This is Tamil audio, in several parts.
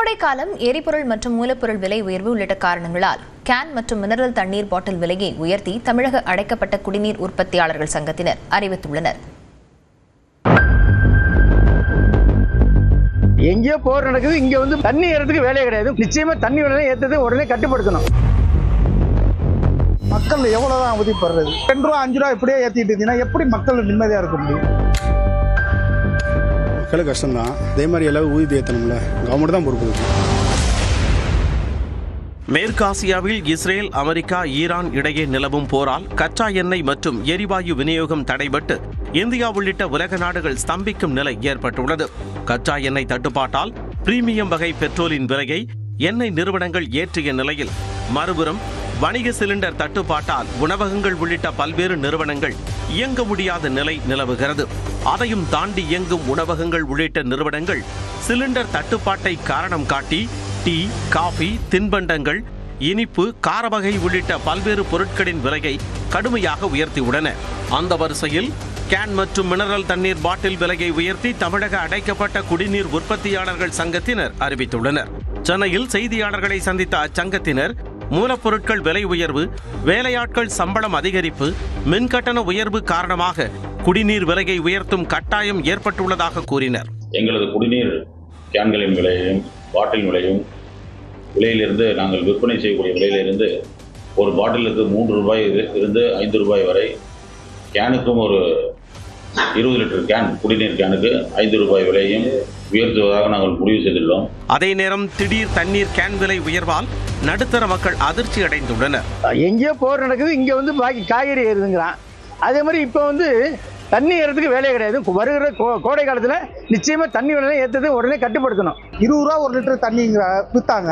கோடை காலம், எரிபொருள் மற்றும் மூலப்பொருள் விலை உயர்வு உள்ளிட்ட காரணங்களால் கேன் மற்றும் மினரல் தண்ணீர் பாட்டில் விலையை உயர்த்தி தமிழக அடைக்கப்பட்ட குடிநீர் உற்பத்தியாளர்கள் சங்கத்தினர் அறிவித்துள்ளனர். எங்கேயோ போர் நடக்குது, இங்க வந்து தண்ணி ஏறதுக்கு வேலையே கிடையாது. நிச்சயமா தண்ணி விலை ஏற்றது உடனே கட்டுப்படுத்தணும். மக்கள் எவ்வளவுதான் அவதிப்படுறது? 2 ரூபா 5 ரூபா இப்படியே ஏற்றிட்டு இருந்தீங்கன்னா எப்படி மக்கள் நிம்மதியா இருக்க முடியும்? மக்களுக்கு கஷ்டம்தான். அதே மாதிரி எல்லாரும் ஊதியத்தை ஏற்றணும்ல, கவர்மெண்ட் தான் பொறுப்பு. மேற்காசியாவில் இஸ்ரேல், அமெரிக்கா, ஈரான் இடையே நிலவும் போரால் கச்சா எண்ணெய் மற்றும் எரிவாயு விநியோகம் தடைபட்டு இந்தியா உள்ளிட்ட உலக நாடுகள் ஸ்தம்பிக்கும் நிலை ஏற்பட்டுள்ளது. கச்சா எண்ணெய் தட்டுப்பாட்டால் பிரீமியம் வகை பெட்ரோலின் விலையை எண்ணெய் நிறுவனங்கள் ஏற்றிய நிலையில், மறுபுறம் வணிக சிலிண்டர் தட்டுப்பாட்டால் உணவகங்கள் உள்ளிட்ட பல்வேறு நிறுவனங்கள் இயங்க முடியாத நிலை நிலவுகிறது. அதையும் தாண்டி இயங்கும் உணவகங்கள் உள்ளிட்ட நிறுவனங்கள் சிலிண்டர் தட்டுப்பாட்டை காரணம் காட்டி டீ, காபி, தின்பண்டங்கள், இனிப்பு, கார வகை உள்ளிட்ட பல்வேறு பொருட்களின் விலையை கடுமையாக உயர்த்தியுள்ளன. அந்த வரிசையில் கேன் மற்றும் மினரல் தண்ணீர் பாட்டில் விலையை உயர்த்தி தமிழக அடைக்கப்பட்ட குடிநீர் உற்பத்தியாளர்கள் சங்கத்தினர் அறிவித்துள்ளனர். சென்னையில் செய்தியாளர்களை சந்தித்த அச்சங்கத்தினர் மூலப்பொருட்கள் விலை உயர்வு, வேலையாட்கள் சம்பளம் அதிகரிப்பு, மின்கட்டண உயர்வு காரணமாக குடிநீர் விலையை உயர்த்தும் கட்டாயம் ஏற்பட்டுள்ளதாக கூறினர். எங்களது குடிநீர் கேன்களின் விலையும் பாட்டில் விலையிலிருந்து நாங்கள் விற்பனை செய்யக்கூடிய விலையிலிருந்து ஒரு பாட்டிலுக்கு 3 ரூபாய் இருந்து 5 ரூபாய் வரை, கேனுக்கும் ஒரு 20 லிட்டர் கேன் குடிநீர் கேனுக்கு 5 ரூபாய் விலையும் உயர்த்துவதாக நாங்கள் முடிவு செய்துள்ளோம். அதே நேரம் திடீர் தண்ணீர் கேன் விலை உயர்வால் நடுத்தர மக்கள் அதிர்ச்சி அடைந்துள்ளனர். எங்கேயோ போர் நடக்குது, இங்க வந்து பாக்கி காய்கறி ஏறுதுங்கிறான். அதே மாதிரி இப்ப வந்து தண்ணி ஏறதுக்கு வேலையே கிடையாது. வருகிற கோடை காலத்துல நிச்சயமா தண்ணி விலை ஏற்றது உடனே கட்டுப்படுத்தணும். 20 ரூபா ஒரு லிட்டர் தண்ணி வித்தாங்க.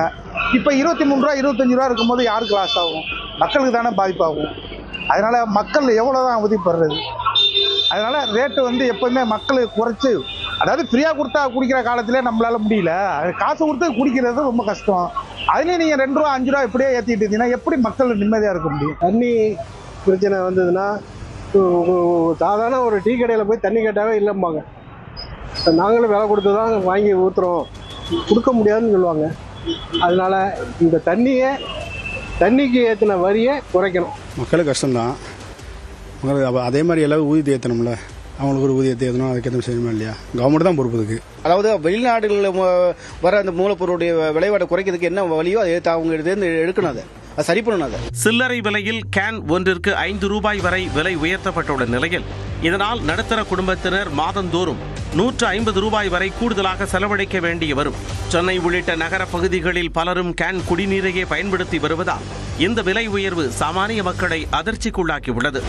இப்ப 23 ரூபா 25 ரூபா இருக்கும்போது யாருக்கு லாஸ் ஆகும்? மக்களுக்கு தானே பாதிப்பாகும். அதனால மக்கள் எவ்வளவுதான் அவதிப்படுறது? அதனால ரேட்டு வந்து எப்பவுமே மக்களுக்கு குறைச்சு, அதாவது ஃப்ரீயா கொடுத்தா குடிக்கிற காலத்திலே நம்மளால முடியல. காசு கொடுத்து குடிக்கிறது ரொம்ப கஷ்டம். அதுலேயும் நீங்க 2 ரூபா 5 ரூபா இப்படியே ஏற்றிட்டு இருந்தீங்கன்னா எப்படி மக்கள் நிம்மதியா இருக்க முடியும்? தண்ணி பிரச்சனை வந்ததுன்னா சாதாரண ஒரு டீ கடையில் போய் தண்ணி கேட்டாவே இல்லைம்பாங்க. நாங்களும் விலை கொடுத்து தான் வாங்கி ஊற்றுறோம், கொடுக்க முடியாதுன்னு சொல்லுவாங்க. அதனால இந்த தண்ணிக்கு ஏற்றின வரியை குறைக்கணும். மக்களுக்கு கஷ்டம்தான். மக்களுக்கு அதே மாதிரி எல்லாரும் ஊதியத்தை ஏற்றணும்ல, அவங்களுக்கு ஒரு ஊதியத்தை ஏற்றணும், அதுக்கேற்ற செய்யணுமா இல்லையா? கவர்மெண்ட் தான் பொறுப்பு இருக்கு. அதாவது வெளிநாடுகளில் வர அந்த மூலப்பொருளுடைய விளைவாடை குறைக்கிறதுக்கு என்ன வழியோ அதை அவங்க எடுக்கணும், அதை சரி பண்ணணும். சில்லறை விலையில் கேன் ஒன்றிற்கு 5 ரூபாய் வரை விலை உயர்த்தப்பட்டுள்ள நிலையில், இதனால் நடுத்தர குடும்பத்தினர் மாதந்தோறும் 150 ரூபாய் வரை கூடுதலாக செலவழிக்க வேண்டி வரும். சென்னை உள்ளிட்ட நகர பகுதிகளில் பலரும் கேன் குடிநீரையே பயன்படுத்தி வருவதால் இந்த விலை உயர்வு சாமானிய மக்களை அதிர்ச்சிக்குள்ளாக்கியுள்ளது.